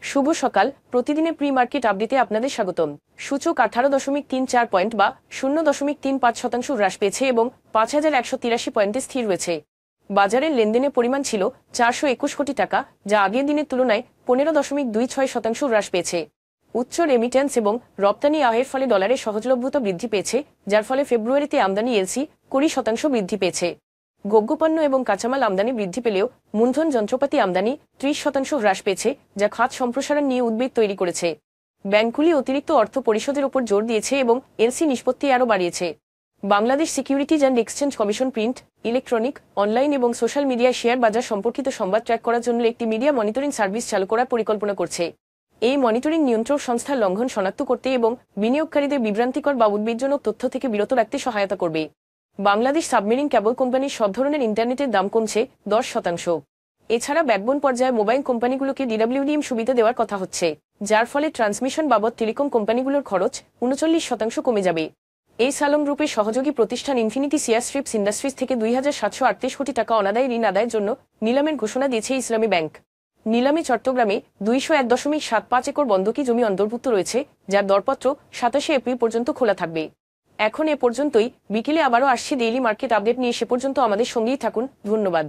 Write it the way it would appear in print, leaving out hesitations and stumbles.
শুভ সকাল। প্রতিদিনের pre market আপডেটে আপনাদের স্বাগতম। সূচক 18.34 পয়েন্ট বা 0.35% হ্রাস পেয়েছে এবং 5183 পয়েন্টে স্থির রয়েছে। বাজারের লেনদেনের পরিমাণ ছিল 421 কোটি টাকা, যা আগের দিনের তুলনায় 15.26% হ্রাস পেয়েছে। উচ্চ রেমিটেন্স এবং রপ্তানি আয়ের ফলে ডলারের সহজলভ্যতা বৃদ্ধি পেয়েছে, যার ফলে ফেব্রুয়ারিতে আমদানি এলসি 20% বৃদ্ধি পেয়েছে। ভোগ্যপণ্য এবং কাঁচামাল আমদানি বৃদ্ধি পেলেও মূলধন যন্ত্রপাতি আমদানি 30% হ্রাস পেয়েছে, যা খাত সম্প্রসারণ নিয়ে উদ্বেগ তৈরি করেছে। ব্যাংকগুলি অতিরিক্ত অর্থ পরিশোধের উপর জোর দিয়েছে এবং এলসি নিষ্পত্তি আরও বাড়িয়েছে। Bangladesh securities and exchange commission print, electronic, online এবং সোশ্যাল মিডিয়ায় শেয়ার বাজার সম্পর্কিত সংবাদ ট্র্যাক করার জন্য একটি মিডিয়া মনিটরিং সার্ভিস চালু করার পরিকল্পনা করছে। এই মনিটরিং নিয়ন্ত্রক সংস্থার লঙ্ঘন শনাক্ত করতে এবং বিনিয়োগকারীদের বিভ্রান্তিকর বা উদ্বেগজনক তথ্য থেকে বিরত রাখতে সহায়তা করবে। বাংলাদেশ সাবমেরিন কেবল কোম্পানির সব ধরনের ইন্টারনেটের দাম কমছে 10%। এছাড়া ব্যাকবোন পর্যায়ে মোবাইল কোম্পানিগুলোকে ডিডব্লিউডিএম সুবিধা দেওয়ার কথা হচ্ছে, যার ফলে ট্রান্সমিশন বাবদ টেলিকম কোম্পানিগুলোর খরচ 39% কমে যাবে। এই সালম গ্রুপের সহযোগী প্রতিষ্ঠান ইনফিনিটি সিয়ারস্ট্রিপস ইন্ডাস্ট্রিজ থেকে 2738 কোটি টাকা অনাদায়ী ঋণ আদায়ের জন্য নিলামের ঘোষণা দিয়েছে ইসলামী ব্যাংক। নিলামে চট্টগ্রামে 201.75 একর বন্ধকি জমি অন্তর্ভুক্ত রয়েছে, যার দরপত্র 27 এপ্রিল পর্যন্ত খোলা থাকবে। এখন এ পর্যন্তই। বিকেলে আবারও আসছে ডেইলি মার্কেট আপডেট নিয়ে। সে পর্যন্ত আমাদের সঙ্গেই থাকুন। ধন্যবাদ।